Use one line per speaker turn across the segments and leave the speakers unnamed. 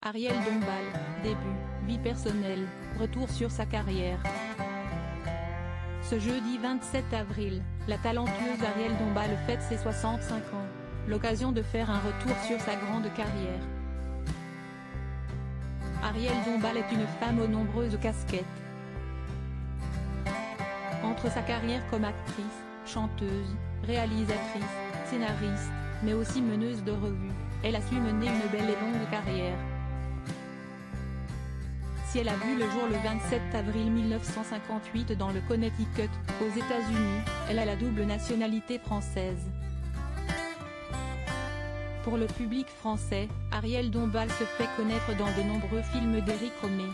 Ariel Dombal, début, vie personnelle, retour sur sa carrière. Ce jeudi 27 avril, la talentueuse Ariel Dombal fête ses 65 ans, l'occasion de faire un retour sur sa grande carrière. Ariel Dombal est une femme aux nombreuses casquettes. Entre sa carrière comme actrice, chanteuse, réalisatrice, scénariste, mais aussi meneuse de revue, elle a su mener une belle et longue carrière. Si elle a vu le jour le 27 avril 1958 dans le Connecticut, aux États-Unis, elle a la double nationalité française. Pour le public français, Ariel Dombal se fait connaître dans de nombreux films d'Éric Rohmer.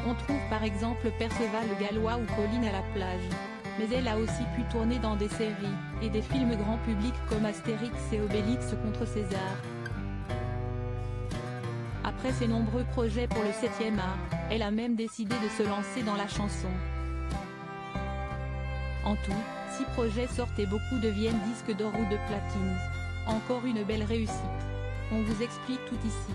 On trouve par exemple Perceval le Gallois ou Colline à la plage. Mais elle a aussi pu tourner dans des séries, et des films grand public comme Astérix et Obélix contre César. Après ses nombreux projets pour le 7e art, elle a même décidé de se lancer dans la chanson. En tout, 6 projets sortent et beaucoup deviennent disques d'or ou de platine. Encore une belle réussite. On vous explique tout ici.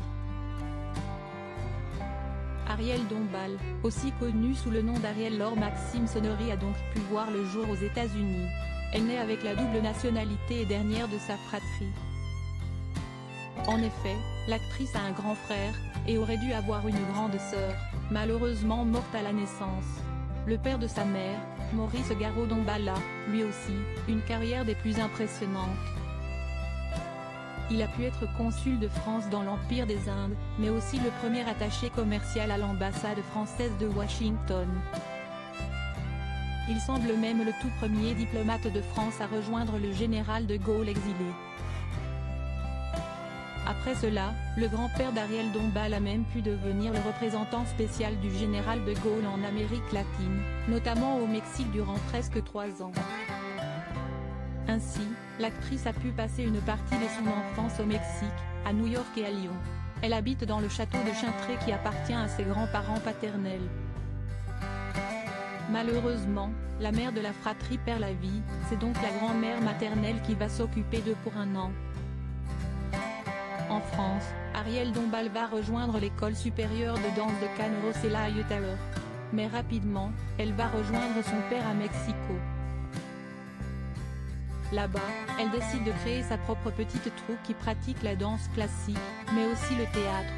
Ariel Dombal, aussi connue sous le nom d'Ariel Laure Maxime Sonnery, a donc pu voir le jour aux États-Unis. Elle naît avec la double nationalité et dernière de sa fratrie. En effet, l'actrice a un grand frère, et aurait dû avoir une grande sœur, malheureusement morte à la naissance. Le père de sa mère, Maurice Garot Dombal, a, lui aussi, une carrière des plus impressionnantes. Il a pu être consul de France dans l'Empire des Indes, mais aussi le premier attaché commercial à l'ambassade française de Washington. Il semble même le tout premier diplomate de France à rejoindre le général de Gaulle exilé. Après cela, le grand-père d'Ariel Dombal a même pu devenir le représentant spécial du général de Gaulle en Amérique latine, notamment au Mexique durant presque 3 ans. Ainsi, l'actrice a pu passer une partie de son enfance au Mexique, à New York et à Lyon. Elle habite dans le château de Chintré qui appartient à ses grands-parents paternels. Malheureusement, la mère de la fratrie perd la vie, c'est donc la grand-mère maternelle qui va s'occuper d'eux pour un an. En France, Ariel Dombal va rejoindre l'école supérieure de danse de Cannes Rossella Ayutthaya. Mais rapidement, elle va rejoindre son père à Mexico. Là-bas, elle décide de créer sa propre petite troupe qui pratique la danse classique, mais aussi le théâtre.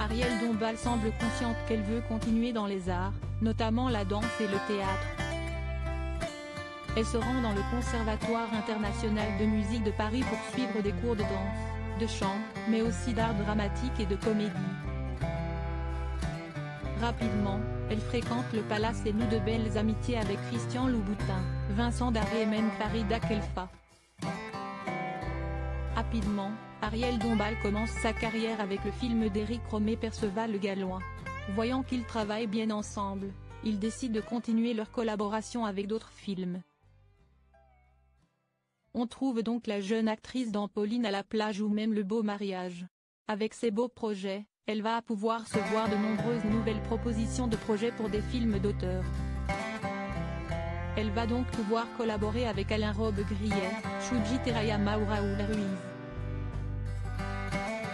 Ariel Dombal semble consciente qu'elle veut continuer dans les arts, notamment la danse et le théâtre. Elle se rend dans le Conservatoire international de musique de Paris pour suivre des cours de danse, de chant, mais aussi d'art dramatique et de comédie. Rapidement, elle fréquente le Palace et noue de belles amitiés avec Christian Louboutin, Vincent Darré et même Farida Khelfa. Rapidement, Ariel Dombal commence sa carrière avec le film d'Éric Rohmer Perceval le Gallois. Voyant qu'ils travaillent bien ensemble, ils décident de continuer leur collaboration avec d'autres films. On trouve donc la jeune actrice dans Pauline à la plage ou même Le Beau Mariage. Avec ses beaux projets, elle va pouvoir se voir de nombreuses nouvelles propositions de projets pour des films d'auteur. Elle va donc pouvoir collaborer avec Alain Robbe-Grillet, Shuji Terayama ou Raoul Ruiz.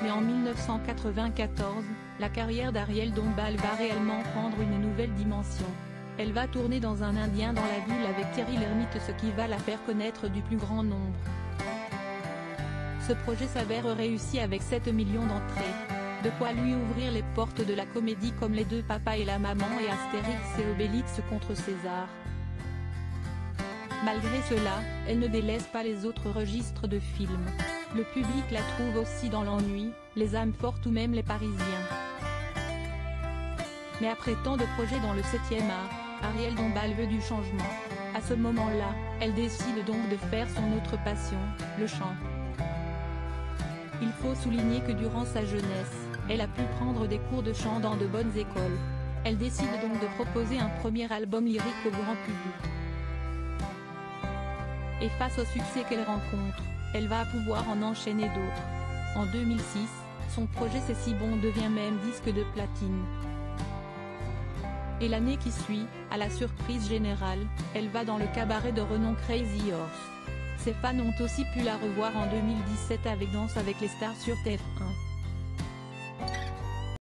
Mais en 1994, la carrière d'Ariel Dombal va réellement prendre une nouvelle dimension. Elle va tourner dans un indien dans la ville avec Thierry Lhermitte, ce qui va la faire connaître du plus grand nombre. Ce projet s'avère réussi avec 7 millions d'entrées. De quoi lui ouvrir les portes de la comédie comme Les Deux Papas et la Maman et Astérix et Obélix contre César. Malgré cela, elle ne délaisse pas les autres registres de films. Le public la trouve aussi dans L'Ennui, Les âmes fortes ou même Les Parisiens. Mais après tant de projets dans le 7e art, Ariel Dombal veut du changement. À ce moment-là, elle décide donc de faire son autre passion, le chant. Il faut souligner que durant sa jeunesse, elle a pu prendre des cours de chant dans de bonnes écoles. Elle décide donc de proposer un premier album lyrique au grand public. Et face au succès qu'elle rencontre, elle va pouvoir en enchaîner d'autres. En 2006, son projet C'est si bon devient même disque de platine. Et l'année qui suit, à la surprise générale, elle va dans le cabaret de renom Crazy Horse. Ses fans ont aussi pu la revoir en 2017 avec Danse avec les stars sur TF1.